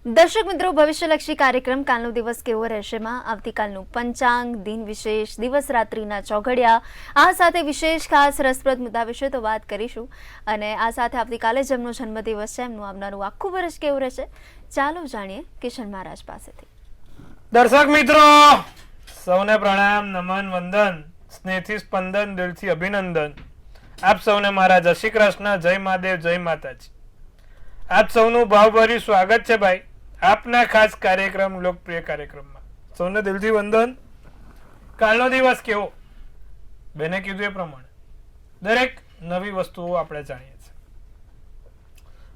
દર્શક મિત્રો, ભવિષ્યલક્ષી કાર્યક્રમ કાલનો દિવસ કેવો રહેશેમાં આવતીકાલનું પંચાંગ, દિન વિશેષ, દિવસ રાત્રિના ચોઘડિયા, આ સાથે વિશેષ ખાસ રસપ્રદ મુદ્દા વિશે તો વાત કરીશું. અને આ સાથે આવતીકાલે જેમનો જન્મદિવસ છે એમનું આવનારું આખું વર્ષ કેવું રહેશે, ચાલો જાણીએ કિશન મહારાજ પાસેથી. દર્શક મિત્રો સૌને પ્રણામ, નમન, વંદન, સ્નેહથી સ્પંદન, દિલથી અભિનંદન. આપ સૌને મારા જય શ્રી કૃષ્ણ, જય મહાદેવ, જય માતાજી. આપ સૌનું ભાવભર્યું સ્વાગત છે ભાઈ આપના ખાસ કાર્યક્રમ, લોકપ્રિય કાર્યક્રમમાં. સૌને દિલથી વંદન. કાલનો દિવસ કેવો, બેને કીધું એ પ્રમાણે દરેક નવી વસ્તુઓ આપણે જાણીએ છીએ.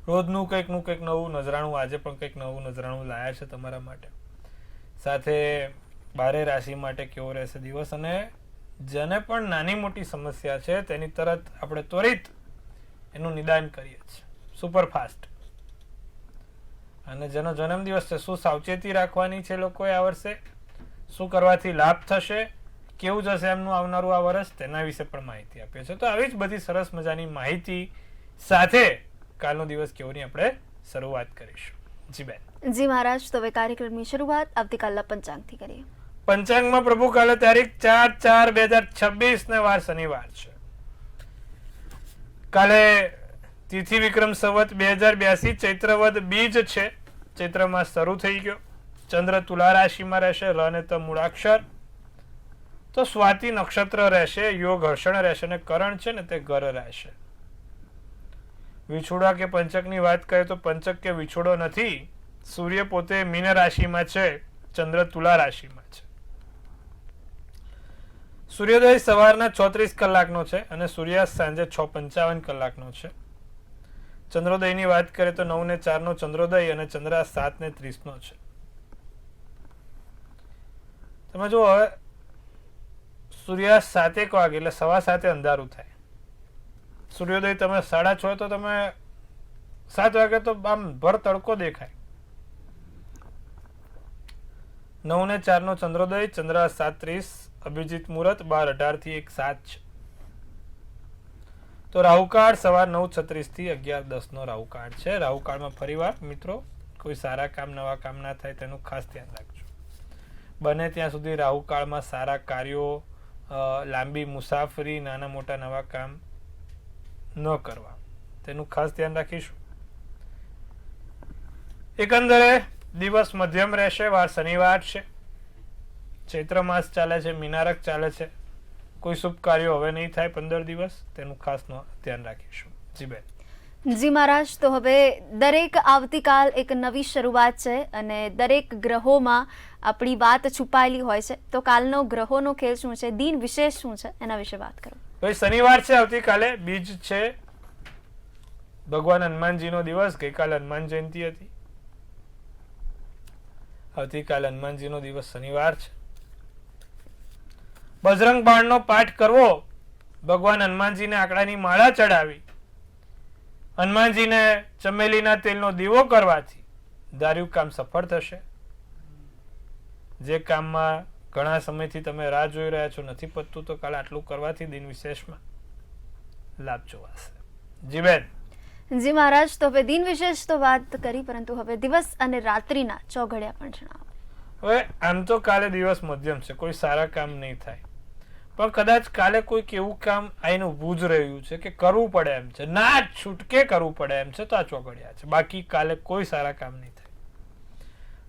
રોજનું કંઈક નવું નજરાણું, આજે પણ કંઈક નવું નજરાણું લાયા છે તમારા માટે. સાથે 12 રાશિ માટે કેવો રહેશે દિવસ, અને જેને પણ નાની મોટી સમસ્યા છે તેની તરત આપણે ત્વરિત એનું નિદાન કરીએ છીએ, સુપરફાસ્ટ. અને જેનો જન્મદિવસ છે, શું સાવચેતી રાખવાની છે લોકોએ આ વર્ષે, શું કરવાથી લાભ થશે, કેવું જશે એમનું આવનારું આ વર્ષ, તેના વિશે પણ માહિતી આપીએ છીએ. તો આવી જ બધી સરસ મજાની માહિતી સાથે કાલનો દિવસ કેવોની આપણે શરૂઆત કરીશું. જી બેન. જી મહારાજ, તો હવે કાર્યક્રમની શરૂઆત આવતીકાલના પંચાંગથી કરીએ. પંચાંગમાં પ્રભુ કાલે તારીખ 4/4/2026 ને વાર શનિવાર છે. કાલે તિથિ વિક્રમ સંવત 2082 ચૈત્રવદ બીજ છે. ચૈત્ર માસ શરૂ થઈ ગયો. ચંદ્ર તુલા રાશિમાં રહેશે, ર ને ત મૂળાક્ષર. તો સ્વાતિ નક્ષત્ર રહેશે, યોગ હર્ષણ રહેશે, અને કરણ છે ને તે ગર રહેશે. વિછોડા કે પંચકની વાત કરીએ તો પંચક કે વિછોડો નથી. સૂર્ય પોતે મીન રાશિમાં છે, ચંદ્ર તુલા રાશિમાં છે. સૂર્યોદય સવારના 34 કલાકનો છે અને સૂર્યાસ્ત સાંજે 6:55 કલાકનો છે. ચંદ્રોદયની વાત કરીએ તો 9:04 નો ચંદ્રોદય અને ચંદ્રાસ્ત 7:30 નો છે. તમે જુઓ, હવે સૂર્યાસ્ત 7 વાગે એટલે 7:15 અંધારું થાય. સૂર્યોદય તમે 6:30 તો તમે 7 વાગે તો આમ ભર તડકો દેખાય. 9:04 નો ચંદ્રોદય, ચંદ્રાસ્ત 7:30, અભિજીત મુહૂર્ત 12:18 થી 1:07 છે. તો રાહુકાળ સવાર 9:36 થી 11:10 નો રાહુકાળ છે. રાહુકાળમાં ફરીવાર મિત્રો કોઈ સારા કામ, નવા કામ ના થાય તેનું ખાસ ધ્યાન રાખજો. બને ત્યાં સુધી રાહુકાળમાં સારા કાર્યો, લાંબી મુસાફરી, નાના મોટા નવા કામ ન કરવા, તેનું ખાસ ધ્યાન રાખીશું. એકંદરે દિવસ મધ્યમ રહેશે, વાર શનિવાર છે, ચૈત્ર માસ ચાલે છે, મીનારક ચાલે છે. કોઈ શુભ કાર્યો હવે નહીં થાય 15 દિવસ, તેનું ખાસ ધ્યાન રાખીશું. જી બેન. જી મહારાજ, તો હવે દરેક આવતીકાલ એક નવી શરૂઆત છે અને દરેક ગ્રહોમાં આપણી વાત છુપાયેલી હોય છે. તો કાલનો ગ્રહોનો ખેલ શું છે, દિન વિશેષ શું છે, એના વિશે વાત કરો. ભાઈ શનિવાર છે, આવતીકાલે બીજ છે, ભગવાન હનુમાનજીનો દિવસ. ગઈકાલે હનુમાન જયંતિ હતી, આવતીકાલે હનુમાનજીનો દિવસ શનિવાર છે. બજરંગ બાણનો પાઠ કરવો, ભગવાન હનુમાનજીને આંકડાની માળા ચડાવી, હનુમાનજીને ચમેલીના તેલનો દીવો કરવાથી ધાર્યું કામ સફળ થશે. જે કામમાં ઘણા સમયથી તમે રાહ જોઈ રહ્યા છો, નથી પતતું, તો કાલે આટલું કરવાથી દિન વિશેષમાં લાભ જોવાશે. જી બેન. જી મહારાજ, તો હવે દિન વિશેષ તો વાત કરી, પરંતુ હવે દિવસ અને રાત્રિના ચોઘડિયા પણ જણાવો. હવે આમ તો કાલે દિવસ મધ્યમ છે, કોઈ સારા કામ નહીં થાય, પણ કદાચ કાલે કોઈક એવું કામ આઈને ઊભું જ રહ્યું છે કે કરવું પડે એમ છે, ના છૂટકે કરવું પડે એમ છે, તો આ ચોઘડિયા છે. બાકી કાલે કોઈ સારા કામ નહીં થાય.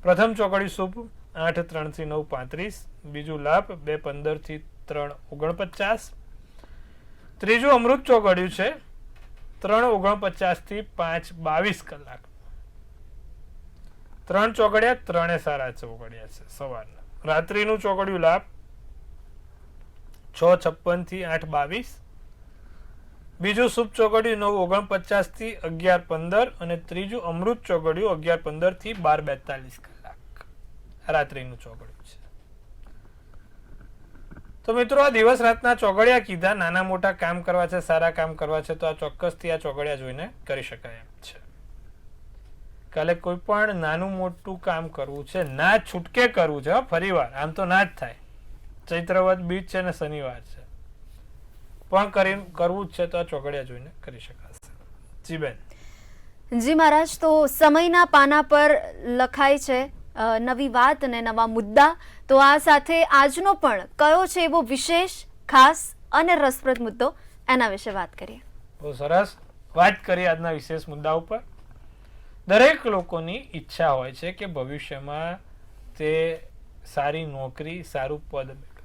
પ્રથમ ચોઘડિયું શુભ 8:03 થી 9:35, બીજું લાભ 2:15 થી 3:49, ત્રીજું અમૃત ચોઘડિયું છે 3:49 થી 5:22 કલાક. 3 ચોઘડિયા, 3 સારા ચોઘડિયા છે સવારના. રાત્રિનું ચોઘડિયું લાભ 6:56 થી 8:22, બીજું શુભ ચોઘડિયું 9:49 થી 11:15 અને ત્રીજું અમૃત ચોઘડિયું 11:15 થી 12:42 કલાક રાત્રિનું ચોઘડિયું છે. તો મિત્રો, આ દિવસ રાતના ચોઘડિયા કીધા. નાના મોટા કામ કરવા છે, સારા કામ કરવા છે, તો આ ચોક્કસથી આ ચોઘડિયા જોઈને કરી શકાય એમ છે. કાલે કોઈ પણ નાનું મોટું કામ કરવું છે, ના છૂટકે કરવું છે. ફરીવાર આમ તો ના જ થાય, ચૈત્રવદ બીજ છે ને શનિવાર છે, પણ કરવું જ છે તો આ ચોઘડિયા જોઈને કરી શકાશે. જી બેન. જી મહારાજ, તો સમયના પાના પર લખાય છે નવી વાત અને નવા મુદ્દા. તો આ સાથે આજનો પણ કયો છે એવો વિશેષ, ખાસ અને રસપ્રદ મુદ્દો, એના વિશે વાત કરીએ. બહુ સરસ વાત કરીએ આજના વિશેષ મુદ્દા ઉપર. દરેક લોકોની ઈચ્છા હોય છે કે ભવિષ્યમાં તે સારી નોકરી, સારું પદ મેળવે,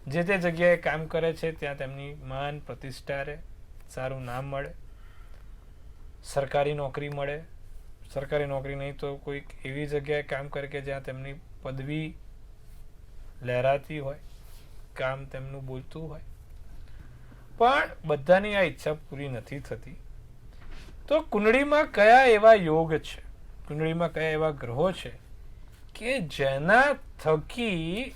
જે તે જગ્યાએ કામ કરે છે ત્યાં તેમની માન પ્રતિષ્ઠા રહે, સારું નામ મળે, સરકારી નોકરી મળે. સરકારી નોકરી નહીં તો કોઈક એવી જગ્યાએ કામ કરે કે જ્યાં તેમની પદવી લહેરાતી હોય, કામ તેમનું બોલતું હોય. પણ બધાની આ ઈચ્છા પૂરી નથી થતી. તો કુંડળીમાં કયા એવા યોગ છે, કુંડળીમાં કયા એવા ગ્રહો છે કે જેના થકી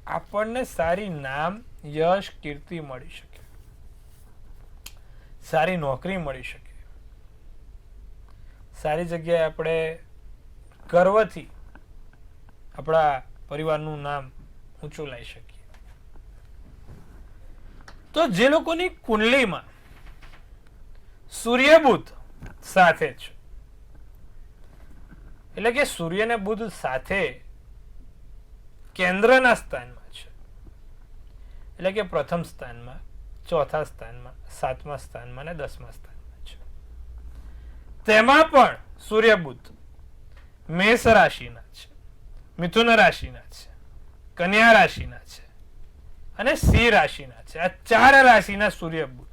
આપણને સારી નામ, યશ, કીર્તિ મળી શકે, સારી નોકરી મળી શકે, સારી જગ્યાએ આપણે ગર્વથી આપણા પરિવારનું નામ ઊંચું લાવી શકીએ. તો જે લોકોની કુંડલીમાં સૂર્ય બુધ સાથે છે, એટલે કે સૂર્ય ને બુધ સાથે કેન્દ્રના સ્થાનમાં છે, એટલે કે પ્રથમ સ્થાનમાં, ચોથા સ્થાનમાં, સાતમા સ્થાનમાં અને 10મા સ્થાનમાં છે. તેમાં પણ સૂર્ય બુધ મેષ રાશિના છે, મિથુન રાશિના છે, કન્યા રાશિના છે અને સિંહ રાશિના છે. આ 4 રાશિના સૂર્ય બુધ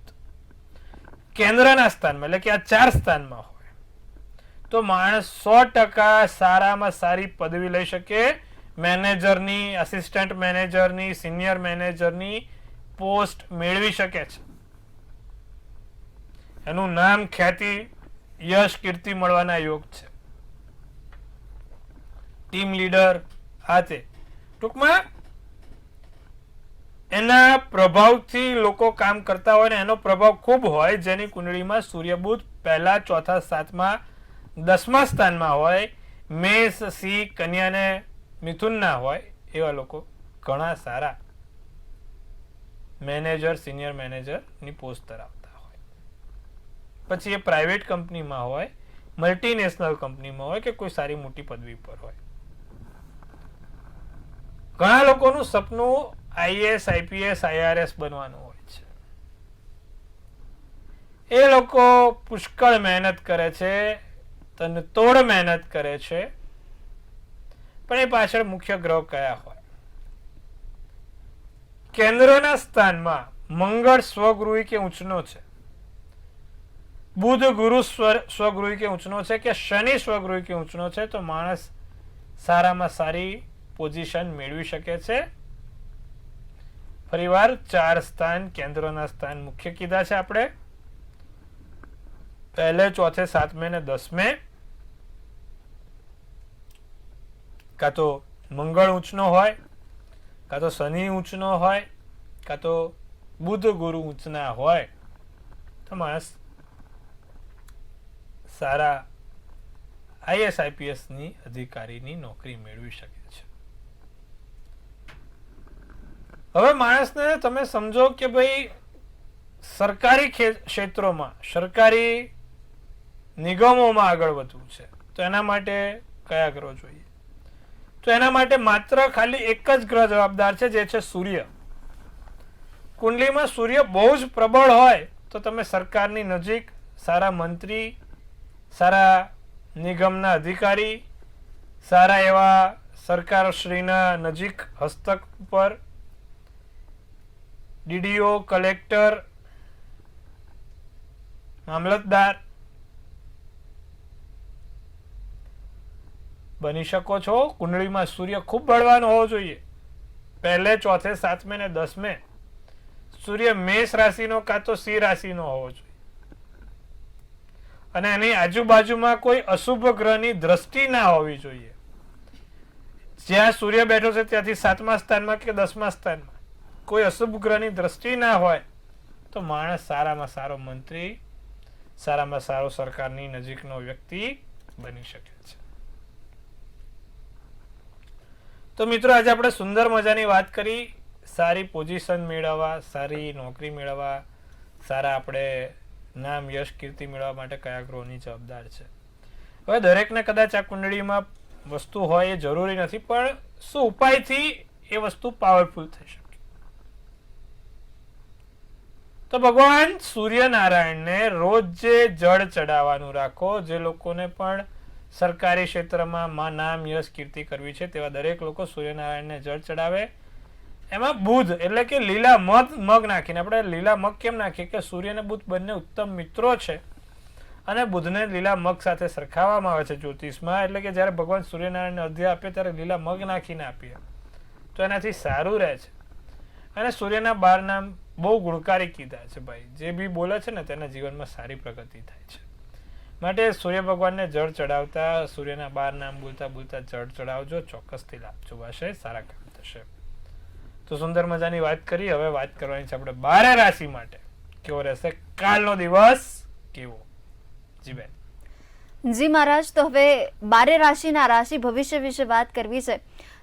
કેન્દ્રના સ્થાનમાં, એટલે કે આ 4 સ્થાનમાં હોય તો માણસ 100% સારામાં સારી પદવી લઈ શકે. મેનેજરની, આસિસ્ટન્ટ મેનેજરની, સિનિયર મેનેજરની પોસ્ટ મેળવી શકે છે. એનું નામ, ખ્યાતિ, યશ, કીર્તિ મળવાના યોગ છે. ટીમ લીડર, હાથે ટૂંકમાં એના પ્રભાવથી લોકો કામ કરતા હોય ને એનો પ્રભાવ ખૂબ હોય. જેની કુંડળીમાં સૂર્ય બુધ પહેલા, ચોથા, સાતમા, 10મા સ્થાનમાં હોય, મેષ, સિંહ, કન્યા ને મિથુન ના હોય, એવા લોકો ઘણા સારા મેનેજર, સિનિયર મેનેજર ની પોસ્ટ ધરાવતા હોય. પછી એ પ્રાઇવેટ કંપનીમાં હોય, મલ્ટીનેશનલ કંપનીમાં હોય કે કોઈ સારી મોટી પદવી પર હોય. ઘણા લોકોનું સપનું આઈએએસ, આઈપીએસ, આઈઆરએસ બનવાનું હોય છે. એ લોકો પુષ્કળ મહેનત કરે છે, તનતોડ મહેનત કરે છે. પણ એ પાછળ મુખ્ય ગ્રહ કયા હોય? કેન્દ્રના સ્થાનમાં મંગળ સ્વગૃહી કે ઉંચનો છે, બુધ ગુરુ સ્વગૃહી કે ઉંચનો છે કે શનિ સ્વગૃહી કે ઉંચનો છે, તો માણસ સારામાં સારી પોઝિશન મેળવી શકે છે. ફરીવાર 4 સ્થાન કેન્દ્રના સ્થાન મુખ્ય કીધા છે આપણે. પહેલે, ચોથે, સાતમે ને 10મે કાં તો મંગળ ઊંચનો હોય, કાં તો શનિ ઊંચનો હોય, કાં તો બુધ ગુરુ ઊંચના હોય તો માણસ સારા આઈએસ, આઈપીએસ ની અધિકારીની નોકરી મેળવી શકે છે. હવે માણસને તમે સમજો કે ભાઈ સરકારી ક્ષેત્રોમાં, સરકારી નિગમોમાં આગળ વધવું છે તો એના માટે કયા ગ્રહ જોઈએ? તો એના માટે માત્ર ખાલી એક જ ગ્રહ જવાબદાર છે, જે છે સૂર્ય. કુંડલીમાં સૂર્ય બહુ જ પ્રબળ હોય તો તમે સરકારની નજીક, સારા મંત્રી, સારા નિગમના અધિકારી, સારા એવા સરકારશ્રીના નજીક હસ્તક ઉપર ડીડીઓ, કલેક્ટર, મામલતદાર બની શકો છો. કુંડળીમાં સૂર્ય ખૂબ બળવાન હોવો જોઈએ. પહેલે, ચોથે, સાતમે ને 10મે સૂર્ય મેષ રાશિનો કાં તો સિંહ રાશિનો હોવો જોઈએ. અને એની આજુબાજુમાં કોઈ અશુભ ગ્રહની દ્રષ્ટિ ના હોવી જોઈએ. જ્યાં સૂર્ય બેઠો છે ત્યાંથી 7મા સ્થાનમાં કે 10મા સ્થાનમાં કોઈ અશુભ ગ્રહની દ્રષ્ટિ ના હોય તો માણસ સારામાં સારો મંત્રી, સારામાં સારો સરકારની નજીકનો વ્યક્તિ બની શકે છે. તો મિત્રો, આજે આપણે સુંદર મજાની વાત કરી સારી પોઝિશન મેળવવા, સારી નોકરી મેળવવા, સારા આપણે નામ, યશ, કીર્તિ મેળવવા માટે કયા ગ્રહોની જવાબદાર છે. હવે દરેકને કદાચ આ કુંડળીમાં વસ્તુ હોય એ જરૂરી નથી, પણ શું ઉપાયથી એ વસ્તુ પાવરફુલ થઈ શકે? તો ભગવાન સૂર્યનારાયણને રોજ જે જળ ચડાવવાનું રાખો. જે લોકોને પણ સરકારી ક્ષેત્રમાં નામ, યશ, કીર્તિ કરવી છે તેવા દરેક લોકો સૂર્યનારાયણને જળ ચડાવે. એમાં બુધ એટલે કે લીલા મગ નાખીને, આપણે લીલા મગ કેમ નાખીએ કે સૂર્ય અને બુધ બંને ઉત્તમ મિત્રો છે અને બુધને લીલા મગ સાથે સરખાવવામાં આવે છે જ્યોતિષમાં. એટલે કે જ્યારે ભગવાન સૂર્યનારાયણને અર્ધ્ય આપે ત્યારે લીલા મગ નાખીને આપીએ તો એનાથી સારું રહે છે. અને સૂર્યના 12 નામ બહુ ગુણકારી કીધા છે ભાઈ. જે બી બોલે છે ને તેના જીવનમાં સારી પ્રગતિ થાય છે. માટે સૂર્ય ભગવાનને જળ ચડાવતા, સૂર્યના 12 નામ બોલતા બોલતા જળ ચડાવજો, ચોક્કસથી લાભ જોવાશે, સારા કામ થશે. તો સુંદર મજાની વાત કરી. હવે વાત કરવાની છે આપણે 12 રાશિ માટે કેવો રહેશે કાલનો દિવસ કેવો. જી બેન. જી મહારાજ, તો હવે 12 રાશિના રાશિ ભવિષ્ય વિશે વાત કરવી છે.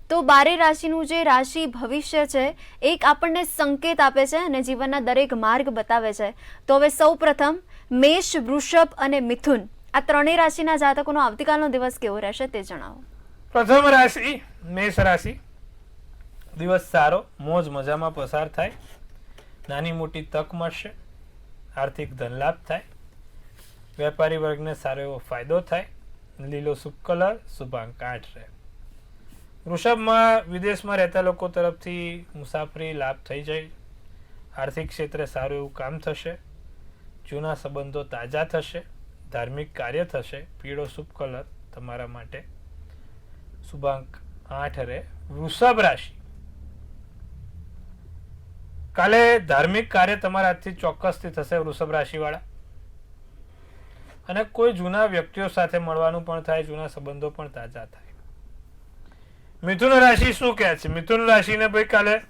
તો 12 રાશિનું જે રાશિ ભવિષ્ય છે એક આપણને સંકેત આપે છે અને જીવનના દરેક માર્ગ બતાવે છે. તો હવે સૌ પ્રથમ મેષ, વૃષભ અને મિથુન આ ત્રણેય રાશિના જાતકોનો આવતીકાલનો દિવસ કેવો રહેશે તે જણાવો. પ્રથમ રાશિ મેષ રાશિ. દિવસ સારો, મોજ મજામાં પસાર થાય, નાની મોટી તક મળશે, આર્થિક ધન લાભ થાય, વેપારી વર્ગને સારો એવો ફાયદો થાય, લીલો શુભ કલર, શુભાંક 8 રહે. વૃષભમાં વિદેશમાં રહેતા લોકો તરફથી મુસાફરી લાભ થઈ જાય, આર્થિક ક્ષેત્રે સારું એવું કામ થશે, જૂના સંબંધો તાજા થશે, ધાર્મિક કાર્ય થશે, પીળો શુભ કલર તમારા માટે, શુભાંક 8 રહે. વૃષભ રાશિ, કાલે ધાર્મિક કાર્ય તમારા હાથથી ચોક્કસથી થશે વૃષભ રાશિ વાળા. અને કોઈ જૂના વ્યક્તિઓ સાથે મળવાનું પણ થાય, જૂના સંબંધો પણ તાજા થાય. મિથુન રાશિ શું કહે છે? મિથુન રાશિને ભાઈ કાલે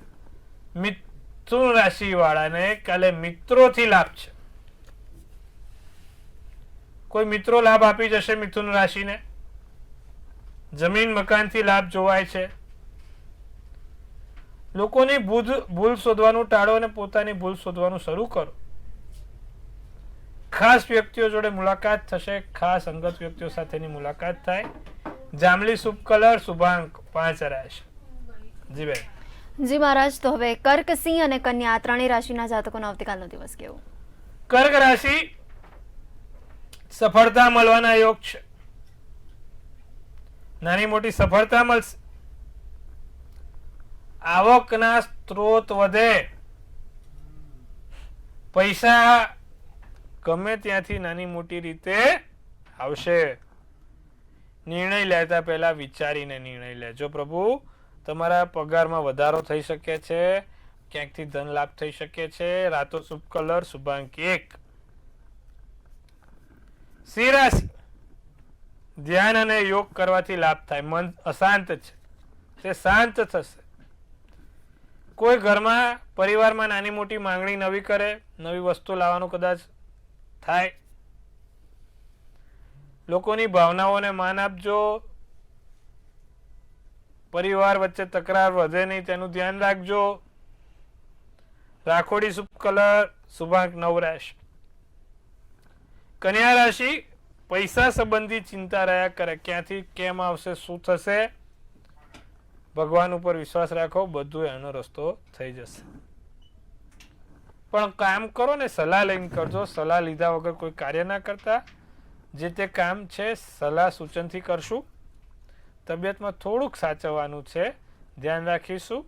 મિથુન રાશિ વાળાને કાલે મિત્રોથી લાભ છે. કોઈ મિત્રો લાભ આપી જશે મિથુન રાશિને. જમીન મકાનથી લાભ જોવાય છે. લોકોની ભૂલ શોધવાનું ટાળો અને પોતાની ભૂલ શોધવાનું શરૂ કરો. ખાસ વ્યક્તિઓ જોડે મુલાકાત થશે, ખાસ અંગત વ્યક્તિઓ સાથેની મુલાકાત થાય. જાંબલી શુભ કલર, શુભાંક 5 રહેશે. જી બેન. જી મહારાજ, તો હવે કર્ક, સિંહ અને કન્યા ત્રણેય રાશિના જાતકોનો આવતીકાલનો દિવસ કેવો? કર્ક રાશિ, સફળતા મળવાના યોગ છે. નાની મોટી સફળતા મળશે, આવકના સ્ત્રોત વધે, પૈસા ગમે ત્યાંથી નાની મોટી રીતે આવશે. નિર્ણય લેતા પહેલા વિચારીને નિર્ણય લેજો. પ્રભુ, તમારા પગારમાં વધારો થઈ શકે છે, ક્યાંકથી ધન લાભ થઈ શકે છે. રાતો શુભ કલર, શુભાંક 1. સિંહ રાશિ, ધ્યાન અને યોગ કરવાથી લાભ થાય. મન અશાંત છે તે શાંત થશે. કોઈ ઘરમાં પરિવારમાં નાની મોટી માંગણી નવી કરે, નવી વસ્તુ લાવવાનું કદાચ થાય. લોકોની ભાવનાઓને માન આપજો. પરિવાર વચ્ચે તકરાર વધે નહીં તેનું ધ્યાન રાખજો. રાખોડી શુભ કલર, શુભાંક 9 રહેશે. કન્યા રાશિ, પૈસા સંબંધી ચિંતા રહ્યા કરે, ક્યાંથી કેમ આવશે, શું થશે. ભગવાન ઉપર વિશ્વાસ રાખો, બધું એનો રસ્તો થઈ જશે. પણ કામ કરો ને સલાહ લઈને કરજો. સલાહ લીધા વગર કોઈ કાર્ય ના કરતા. જે તે કામ છે સલાહ સૂચનથી કરશું. તબિયતમાં થોડુંક સાચવવાનું છે, ધ્યાન રાખીશું.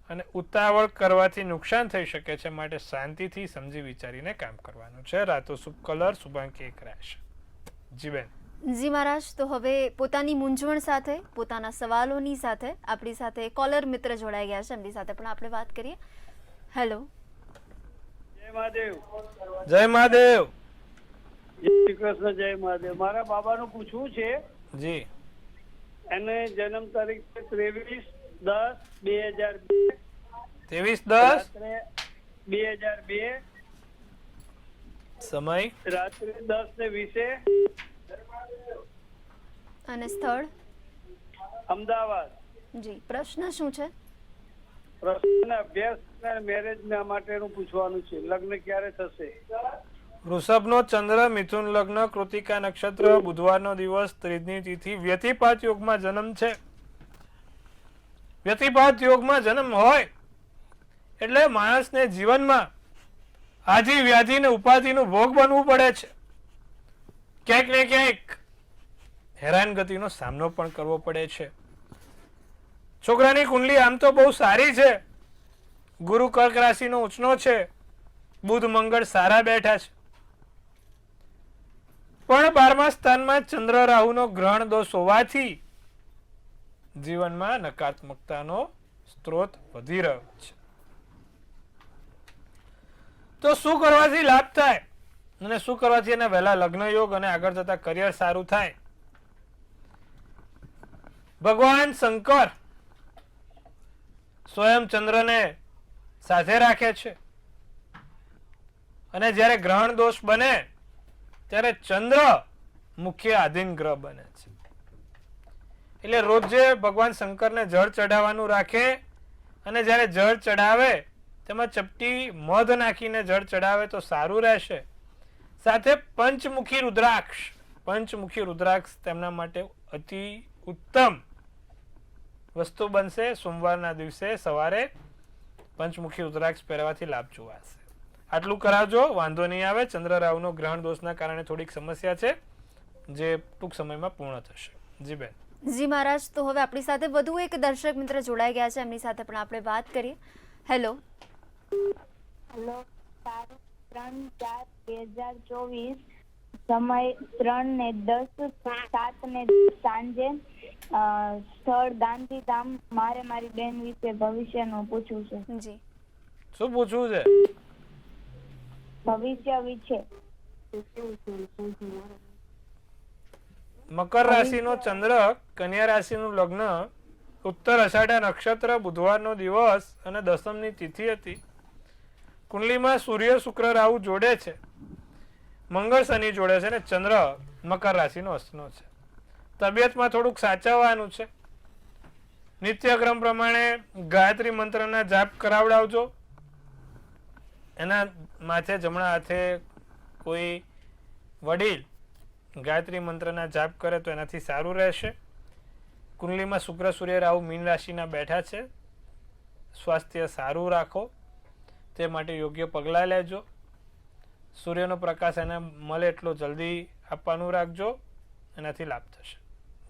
અને ઉતાવળ કરવાથી નુકસાન થઈ શકે છે, માટે શાંતિથી સમજી વિચારીને કામ કરવાનું છે. રાતો શુભ કલર, શુભાંક 1 રહેશે. જી બેન. જી મહારાજ, તો હવે પોતાની મૂંઝવણ સાથે, પોતાના સવાલોની સાથે આપણી સાથે કોલર મિત્ર જોડાઈ ગયા છે, એમની સાથે પણ આપણે વાત કરીએ. હેલો. જય મહાદેવ. જય મહાદેવ. જય શ્રી કૃષ્ણ. જય મહાદેવ. મારા બાબાનું પૂછવું છે. જી. એને જન્મ તારીખ છે 23/10/2002. 23/10 2002. સમય રાત્રે 10:20. અને સ્થળ? અમદાવાદ. જી, પ્રશ્ન શું છે? પ્રશ્ન અભ્યાસ અને મેરેજ માટેનું પૂછવાનું છે. લગ્ન ક્યારે થશે? વૃષભનો ચંદ્ર, મિથુન લગ્ન, કૃતિકા નક્ષત્ર, બુધવારનો દિવસ, ત્રીજની તિથિ, વ્યતિપાત યોગમાં જન્મ છે. વ્યતિપાત યોગમાં જન્મ હોય એટલે માણસને જીવનમાં આધિ વ્યાધિ ને ઉપાધિનો ભોગ બનવું પડે છે. ક્યાંક ને ક્યાંક હેરાનગતિનો સામનો પણ કરવો પડે છે. છોકરાની કુંડલી આમ તો બહુ સારી છે. ગુરુ કર્ક રાશિનો ઉચનો છે. બુધ મંગળ સારા બેઠા છે. પણ 12મા સ્થાનમાં ચંદ્ર રાહુનો ગ્રહણ દોષ હોવાથી જીવનમાં નકારાત્મકતાનો સ્ત્રોત વધી રહ્યો છે. તો શું કરવાથી લાભ થાય અને શું કરવાથી એના વહેલા લગ્ન યોગ અને આગળ જતા કરિયર સારું થાય? ભગવાન શંકર સ્વયં ચંદ્રને સાથે રાખે છે અને જ્યારે ગ્રહણ દોષ બને ત્યારે ચંદ્ર મુખ્ય આધીન ગ્રહ બને છે. એટલે રોજે ભગવાન શંકરને જળ ચઢાવવાનું રાખે અને જ્યારે જળ ચઢાવે તેમાં ચપટી મધ નાખીને જળ ચઢાવે તો સારું રહેશે. સાથે પંચમુખી રુદ્રાક્ષ તેમના માટે અતિ ઉત્તમ વસ્તુ બનશે. સોમવારના દિવસે સવારે પંચમુખી રુદ્રાક્ષ પહેરવાથી લાભ જોવાશે. આટલું કરાવજો, વાંધો નહીં આવે. ચંદ્ર રાહુનો ગ્રહણ દોષના કારણે થોડીક સમસ્યા છે જે ટૂંક સમયમાં પૂર્ણ થશે. જી બેન. જી મહારાજ, તો હવે આપણી સાથે વધુ એક દર્શક મિત્ર જોડાઈ ગયા છે, એમની સાથે પણ આપણે વાત કરીએ. હેલો. હેલો. 3/4/2024 સમય 3:10 7:10 સાંજે. સ્થળ ગાંધીધામ. મારે મારી બેન વિશે ભવિષ્યનું પૂછવું છે. જી. શું પૂછવું છે? ભવિષ્ય વિશે. મકર રાશિનો ચંદ્ર, કન્યા રાશિનું લગ્ન, ઉત્તર અષાઢા નક્ષત્ર, બુધવારનો દિવસ અને દસમની તિથિ હતી. કુંડલીમાં સૂર્ય શુક્ર રાહુ જોડે છે, મંગળ શનિ જોડે છે અને ચંદ્ર મકર રાશિનો અસનો છે. તબિયતમાં થોડુંક સાચવવાનું છે. નિત્યક્રમ પ્રમાણે ગાયત્રી મંત્રના જાપ કરાવડાવજો. એના માથે જમણા હાથે કોઈ વડીલ ગાયત્રી મંત્રના જાપ કરે તો એનાથી સારું રહેશે. કુંડલીમાં શુક્ર સૂર્ય રાહુ મીન રાશિના બેઠા છે. સ્વાસ્થ્ય સારું રાખો તે માટે યોગ્ય પગલાં લેજો. સૂર્યનો પ્રકાશ એને મળે એટલો જલ્દી આપવાનું રાખજો, એનાથી લાભ થશે.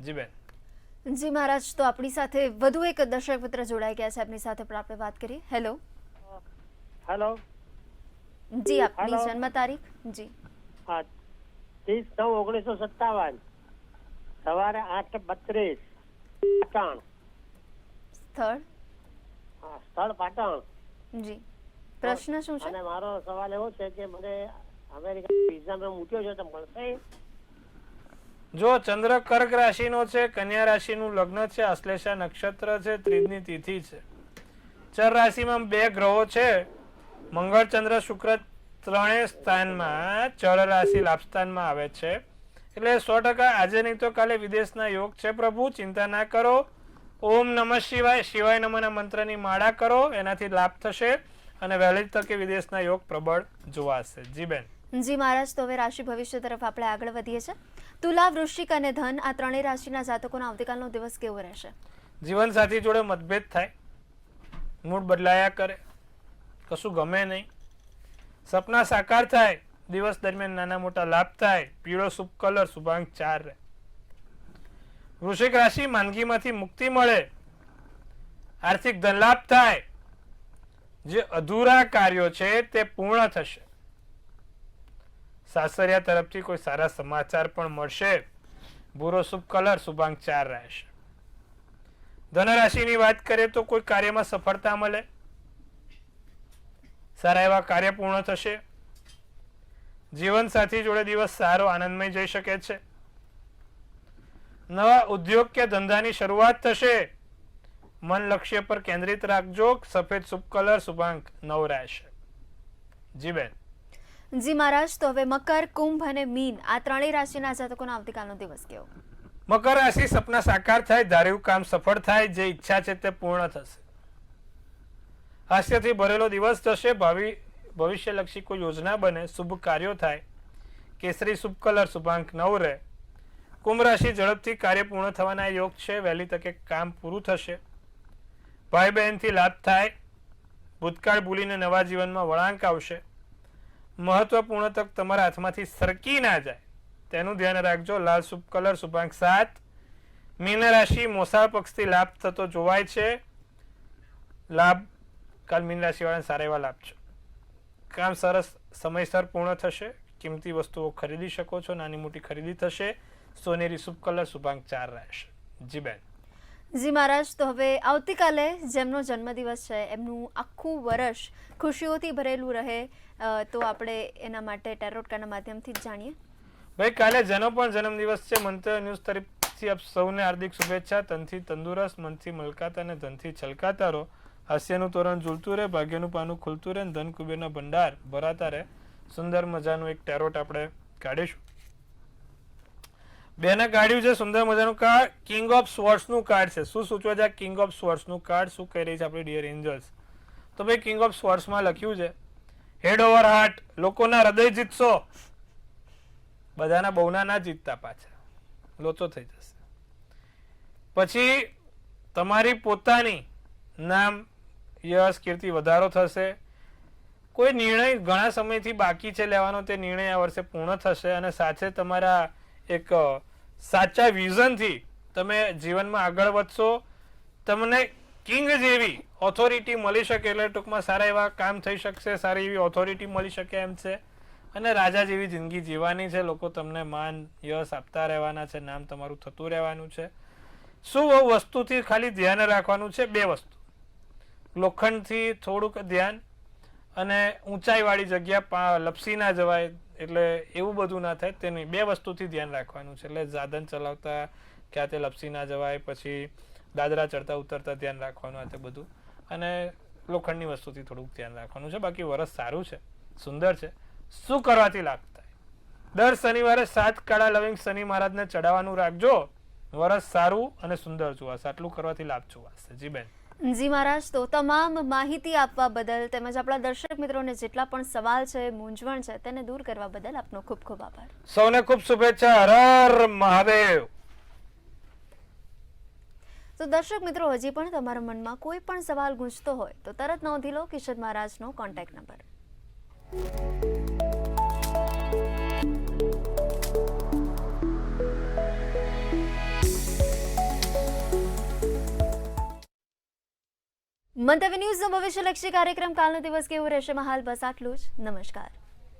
જી બેન. જી મહારાજ, તો આપણી સાથે વધુ એક દર્શક મિત્ર જોડાઈ ગયા છે, એમની સાથે પણ આપણે વાત કરીએ. હેલો. હેલો. જી, આપની જન્મ તારીખ? જી. હા, 30/9/1957 સવારે 8:32 પાટણ. સ્થળ? સ્થળ પાટણ. જી. પ્રશ્ન શું છે? અને મારો સવાલ એવો છે કે મને અમેરિકા વિઝામાં મૂક્યો છે તો મળશે? જો ચંદ્ર કર્ક રાશિનો છે, કન્યા રાશિનું લગ્ન છે, અશ્લેષા નક્ષત્ર છે, ત્રીજની તિથિ છે. ચર રાશિમાં બે ગ્રહો છે, મંગળ ચંદ્ર શુક્ર ત્રણેય સ્થાનમાં ચળ રાશિ લાભ સ્થાનમાં આવે છે. એટલે 100% આજે નહીં તો કાલે વિદેશના યોગ છે. પ્રભુ ચિંતા ના કરો. ઓમ નમઃ શિવાય, શિવાય નમઃના મંત્રની માળા કરો, એનાથી લાભ થશે અને વહેલી તકે વિદેશના યોગ પ્રબળ જોવાશે. જી બેન. જી મહારાજ, તો હવે રાશિ ભવિષ્ય તરફ આપણે આગળ વધીએ છીએ. તુલા, વૃશ્ચિક અને ધન, આ ત્રણેય રાશિના જાતકોના આવતીકાલનો દિવસ કેવો રહેશે? જીવન સાથી જોડે મતભેદ થાય, મૂડ બદલાયા કરે, કશું ગમે નહીં, સપના સાકાર થાય, દિવસ દરમિયાન નાના મોટા લાભ થાય, પીળો શુભ કલર, શુભાંક 4 રહે. વૃશ્ચિક રાશિ, માંદગીમાંથી મુક્તિ મળે, આર્થિક ધનલાભ થાય, જે અધૂરા કાર્યો છે તે પૂર્ણ થશે. સાસરિયા તરફથી કોઈ સારા સમાચાર પણ મળશે. ભૂરો શુભ કલર, શુભાંક 4 રહેશે. ધનરાશિની વાત કરીએ તો કોઈ કાર્યમાં સફળતા મળે, સારા એવા કાર્ય પૂર્ણ થશે. જીવન સાથી જોડે દિવસ સારો આનંદમય જઈ શકે છે. નવા ઉદ્યોગ કે ધંધાની શરૂઆત થશે. મન લક્ષ્ય પર કેન્દ્રિત રાખજો. સફેદ શુભ કલર, શુભાંક 9 રહેશે. જી બેન. જી મહારાજ, તો હવે મકર, કુંભ અને મીન, આ ત્રણેય રાશિના જાતકોના આવતીકાલનો દિવસ કેવો? મકર રાશિ, સપના સાકાર થાય, ધાર્યું કામ સફળ થાય, જે ઈચ્છા છે તે પૂર્ણ થશે. હાસ્યથી ભરેલો દિવસ થશે. ભવિષ્યલક્ષી કોઈ યોજના બને, શુભ કાર્યો થાય, કેસરી શુભ કલર, શુભાંક 9 રહે. કુંભ રાશિ ઝડપથી કાર્ય પૂર્ણ થવાના યોગ છે, વહેલી તકે કામ પૂરું થશે. ભાઈ બહેનથી લાભ થાય, ભૂતકાળ ભૂલીને નવા જીવનમાં વળાંક આવશે. મહત્વપૂર્ણ તક તમારા હાથમાંથી સરકી ના જાય તેનું ધ્યાન રાખજો. લાલ શુભ કલર, શુભાંક 7. મીન રાશિ મોસાળ પક્ષથી લાભ થતો જોવાય છે. લાભ કાલ મીન રાશિ વાળાને સારા એવા લાભ છે. કામ સરસ સમયસર પૂર્ણ થશે. કિંમતી વસ્તુઓ ખરીદી શકો છો, નાની મોટી ખરીદી થશે. સોનેરી શુભ કલર, શુભાંક 4 રહેશે. જી બેન. જી મહારાજ, તો હવે આવતીકાલે જેમનો જન્મદિવસ છે એમનું આખું વર્ષ ખુશીઓથી ભરેલું રહે તો આપણે એના માટે ટેરોટ કાર્ડના માધ્યમથી જ જાણીએ. ભાઈ કાલે જેનો પણ જન્મદિવસ છે, મંત્ર ન્યૂઝ તરફથી આપ સૌને હાર્દિક શુભેચ્છા. તનથી તંદુરસ્ત, મનથી મલકાતા અને ધનથી છલકાતા રહો. હાસ્યનું તોરણ ઝૂલતું રહે, ભાગ્યનું પાનું ખુલતું રહે, ધન કુબેરના ભંડાર ભરાતા રહે. સુંદર મજાનું એક ટેરોટ આપણે કાઢીશું. બેને કાઢ્યું છે સુંદર મજાનું કાર્ડ, કિંગ ઓફ સ્વોર્ડ્સ નું કાર્ડ છે. શું સૂચવે છે કિંગ ઓફ સ્વોર્ડ્સ નું કાર્ડ? શું કહી રહી છે આપણી ડિયર એન્જલ્સ? તો ભાઈ કિંગ ઓફ સ્વોર્ડ્સ માં લખ્યું છે હેડ ઓવર હાર્ટ, લોકોના હૃદય જીતશો, બધાના બહુના ના જીતતા, પાછા લોચો થઈ જશે. પછી તમારી પોતાની નામ, યશ, કીર્તિ વધારો થશે. કોઈ નિર્ણય ઘણા સમયથી બાકી છે લેવાનો, તે નિર્ણય આ વર્ષે પૂર્ણ થશે. અને સાથે તમારા એક સાચા વિઝનથી તમે જીવનમાં આગળ વધશો. તમને કિંગ જેવી ઓથોરિટી મળી શકે, એટલે ટૂંકમાં સારા એવા કામ થઈ શકશે, સારી એવી ઓથોરિટી મળી શકે એમ છે. અને રાજા જેવી જિંદગી જીવવાની છે. લોકો તમને માન યશ આપતા રહેવાના છે, નામ તમારું થતું રહેવાનું છે. શું વસ્તુથી ખાલી ધ્યાન રાખવાનું છે? 2 વસ્તુ. લોખંડથી થોડુંક ધ્યાન, અને ઊંચાઈવાળી જગ્યા લપસી ના જવાય, એટલે એવું બધું ના થાય તેની 2 વસ્તુથી ધ્યાન રાખવાનું છે. એટલે સાધન ચલાવતા ક્યાં તે લપસી ના જવાય, પછી દાદરા ચડતા ઉતરતા ધ્યાન રાખવાનું, આ તે બધું. અને લોખંડની વસ્તુથી થોડુંક ધ્યાન રાખવાનું છે. બાકી વરસ સારું છે, સુંદર છે. શું કરવાથી લાભ થાય? દર શનિવારે 7 કાળા લવિંગ શનિ મહારાજને ચડાવવાનું રાખજો. વરસ સારું અને સુંદર જોવાશે. આટલું કરવાથી લાભ જોવાશે. જી બેન. જી મહારાજ, તો તમામ માહિતી આપવા બદલ તેમજ આપણા દર્શક મિત્રોને જેટલા પણ સવાલ છે, મૂંઝવણ છે, તેને દૂર કરવા બદલ આપનો ખૂબ ખૂબ આભાર. સૌને ખૂબ શુભેચ્છા. હર હર મહાદેવ. તો દર્શક મિત્રો, હજી પણ તમારા મનમાં કોઈ પણ સવાલ ગૂંચતો હોય તો તરત નોંધી લો કિશોર મહારાજનો કોન્ટેક્ટ નંબર. મંતવ્ય ન્યૂઝનો ભવિષ્યલક્ષી કાર્યક્રમ કાલનો દિવસ કેવો રહેશે, હાલ બસ આટલું જ. નમસ્કાર.